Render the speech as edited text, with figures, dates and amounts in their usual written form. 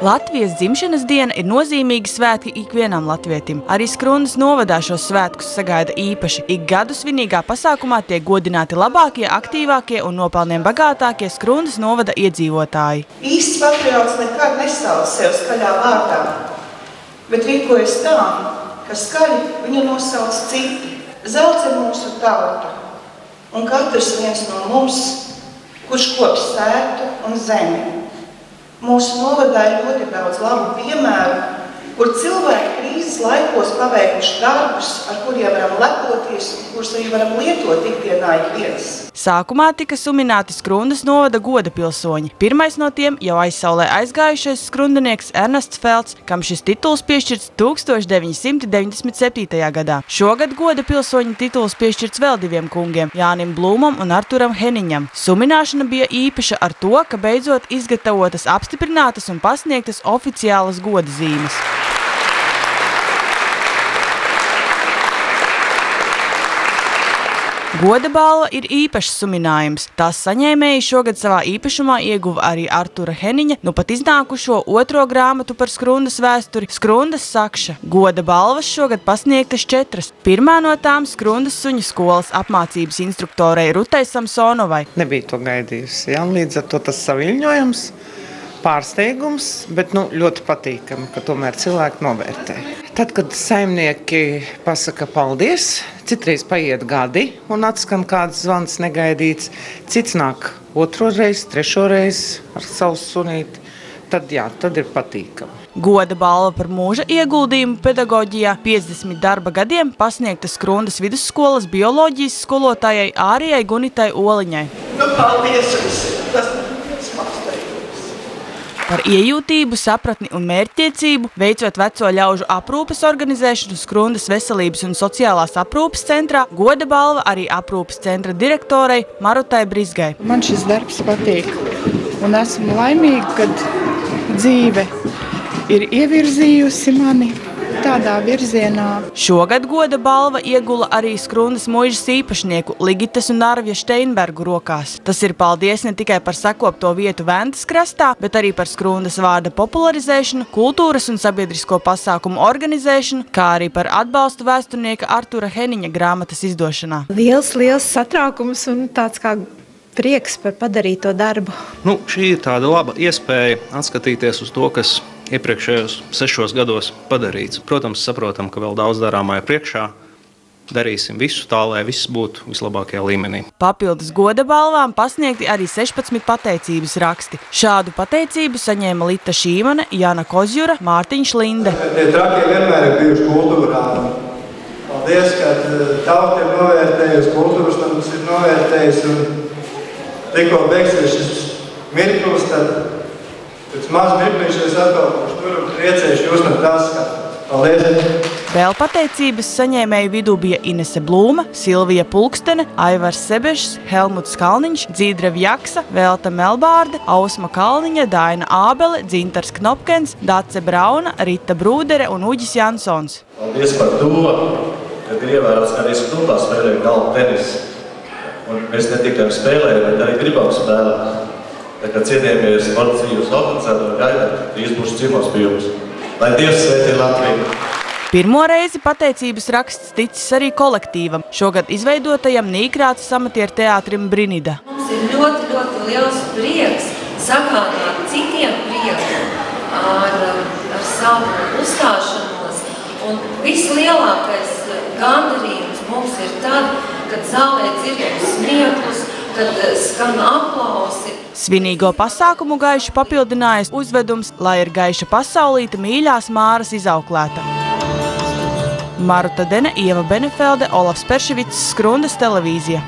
Latvijas dzimšanas diena ir nozīmīgi svētki ikvienam latvietim. Arī Skrundas novadā šos svētkus sagaida īpaši. Ik gadu svinīgā pasākumā tiek godināti labākie, aktīvākie un nopelniem bagātākie Skrundas novada iedzīvotāji. Īsts patriots nekad nesauc sev skaļā vārdā, bet rīkojas tā, ka skaļi viņu nosauc citi. Zelts ir mūsu tauta, un katrs viens no mums, kurš kop sētu un zemi. Mūsu novadā ir ļoti daudz labu piemēru, kur cilvēki krīzes laikos paveikuši darbus, ar kuriem varam lepoties un kurus arī varam lietot ikdienā ikvienas. Sākumā tika suminēti Skrundas novada goda pilsoņi. Pirmais no tiem jau aizsaulē aizgājušais skrundanieks Ernests Felts, kam šis tituls piešķirts 1997. gadā. Šogad goda pilsoņa tituls piešķirts vēl diviem kungiem – Jānim Blūmam un Arturam Heniņam. Sumināšana bija īpaša ar to, ka beidzot izgatavotas apstiprinātas un pasniegtas oficiālas goda zīmes. Goda balva ir īpašs suminājums. Tās saņēmēji šogad savā īpašumā ieguva arī Artura Heniņa, nu pat iznākušo 2. grāmatu par Skrundas vēsturi Skrundas sakša. Goda balvas šogad pasniegtas 4. Pirmā no tām Skrundas suņu skolas apmācības instruktorei Rutai Samsonovai. Nebija to gaidījusi, līdz ar to tas saviļņojums, pārsteigums, bet ļoti patīkami, ka tomēr cilvēki novērtē. Tad, kad saimnieki pasaka paldies, citreiz paiet gadi un atskan kāds zvans negaidīts, cits nāk 2. reizi, 3. reizi ar savu sunīti, tad ir patīkami. Goda balva par mūža ieguldījumu pedagoģijā 50 darba gadiem pasniegta Skrundas vidusskolas bioloģijas skolotājai Ārijai Gunitai Oliņai. Paldies visiem! Tas smags teikums. Par iejūtību, sapratni un mērķtiecību, veicot veco ļaužu aprūpes organizēšanu Skrundas veselības un sociālās aprūpes centrā, goda balva arī aprūpes centra direktorei Marutai Brizgai. Man šis darbs patīk un esmu laimīga, kad dzīve ir ievirzījusi mani tādā virzienā. Šogad goda balva iegula arī Skrundas muižas īpašnieku Ligitas un Arvja Steinbergu rokās. Tas ir paldies ne tikai par sakopto vietu Ventas krastā, bet arī par Skrundas vārda popularizēšanu, kultūras un sabiedrisko pasākumu organizēšanu, kā arī par atbalstu vēsturnieka Artura Heniņa grāmatas izdošanā. Liels satraukums un tāds kā prieks par padarīto darbu. Šī ir tāda laba iespēja atskatīties uz to, kas iepriekšējos 6 gados padarīts. Protams, saprotam, ka vēl daudz darāmā ir priekšā. Darīsim visu tā, lai viss būtu vislabākajā līmenī. Papildus goda balvām pasniegti arī 16 pateicības raksti. Šādu pateicību saņēma Lita Šīmane, Jana Kozjura, Mārtiņš Linde. Tie trakie vienmēr ir bijuši kultūrā. Paldies, ka tauta ir novērtējusi, kultūras mums ir novērtējusi. Tikko beigsies šis mirklis, tad pēc maz mirklīšies atbalkuši tur un priecējuši jūs no tās, ka paldies. Vēl pateicības saņēmēju vidū bija Inese Blūma, Silvija Pulkstene, Aivars Sebešs, Helmuts Kalniņš, Dzīdre Vjaksa, Velta Melbārde, Ausma Kalniņa, Daina Ābele, Dzintars Knopkens, Dace Brauna, Rita Brūdere un Uģis Jansons. Paldies par to, ka ir ievērots, ka arī Skrundā spēlēja galvu tenisu. Un mēs ne tikai spēlējam, bet arī gribam spēlēt. Tā kā cienījamies sportīvus organizētāju gaidāt, drīz būs ciemos pie jums. Lai Dievs svētī Latviju! Pirmo reizi pateicības raksts ticis arī kolektīvam, šogad izveidotajam Nīkrātas amatieru teātrim Brinida. Mums ir ļoti liels prieks sagādāt citiem prieku ar savu uzstāšanos. Un vislielākais gandarījums mums ir tad, kad zālē dzirdam smieklus, kad skan aplausi. Svinīgo pasākumu gaiši papildinājis uzvedums, lai ir gaiša pasaulīte mīļās Māras izauklēta. Maruta Dene, Ieva Benefelde, Olafs Perševics, Skrundas televīzija.